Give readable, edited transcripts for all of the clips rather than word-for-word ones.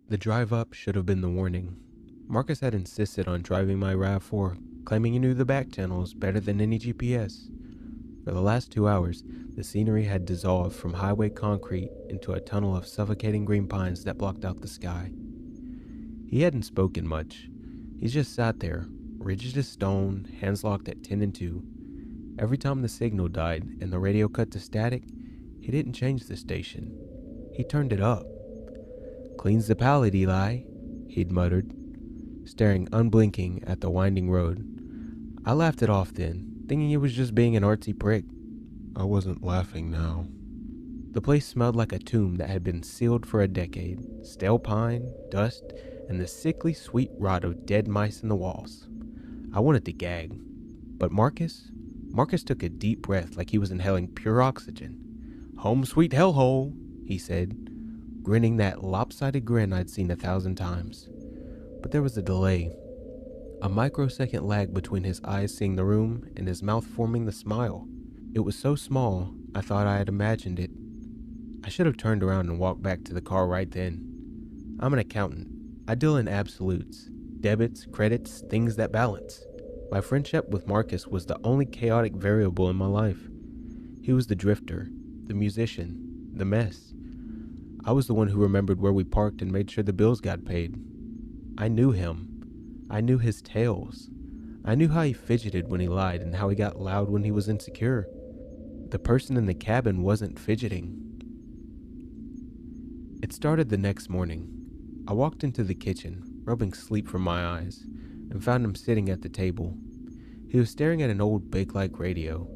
The drive up should have been the warning. Marcus had insisted on driving my RAV4, claiming he knew the back channels better than any GPS. For the last 2 hours, the scenery had dissolved from highway concrete into a tunnel of suffocating green pines that blocked out the sky. He hadn't spoken much. He just sat there, rigid as stone, hands locked at 10 and 2. Every time the signal died and the radio cut to static, he didn't change the station. He turned it up. "Cleans the palate, Eli," he'd muttered, staring unblinking at the winding road. I laughed it off then, thinking he was just being an artsy prick. I wasn't laughing now. The place smelled like a tomb that had been sealed for a decade. Stale pine, dust, and the sickly sweet rot of dead mice in the walls. I wanted to gag. But Marcus took a deep breath like he was inhaling pure oxygen. "Home sweet hellhole," he said, grinning that lopsided grin I'd seen 1,000 times. But there was a delay. A microsecond lag between his eyes seeing the room and his mouth forming the smile. It was so small, I thought I had imagined it. I should have turned around and walked back to the car right then. I'm an accountant. I deal in absolutes, debits, credits, things that balance. My friendship with Marcus was the only chaotic variable in my life. He was the drifter, the musician, the mess. I was the one who remembered where we parked and made sure the bills got paid. I knew him. I knew his tales. I knew how he fidgeted when he lied and how he got loud when he was insecure. The person in the cabin wasn't fidgeting. It started the next morning. I walked into the kitchen, rubbing sleep from my eyes, and found him sitting at the table. He was staring at an old Bakelite radio.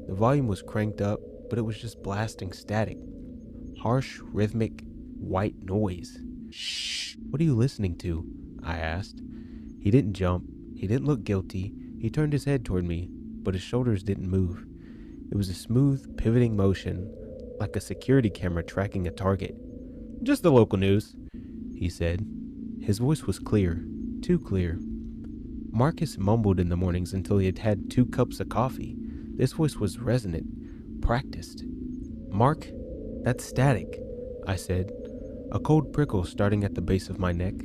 The volume was cranked up, but it was just blasting static. Harsh, rhythmic, white noise. "Shh, what are you listening to?" I asked. He didn't jump. He didn't look guilty. He turned his head toward me, but his shoulders didn't move. It was a smooth, pivoting motion, like a security camera tracking a target. "Just the local news," he said. His voice was clear, too clear. Marcus mumbled in the mornings until he had had 2 cups of coffee. This voice was resonant, practiced. "Mark, that's static," I said, a cold prickle starting at the base of my neck.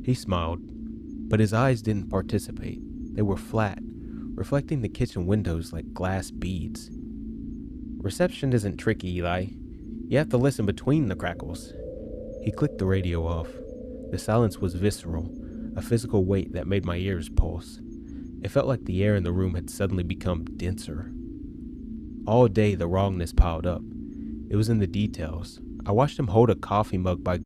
He smiled, but his eyes didn't participate. They were flat, reflecting the kitchen windows like glass beads. "Reception isn't tricky, Eli. You have to listen between the crackles." He clicked the radio off. The silence was visceral, a physical weight that made my ears pulse. It felt like the air in the room had suddenly become denser. All day the wrongness piled up. It was in the details. I watched him hold a coffee mug by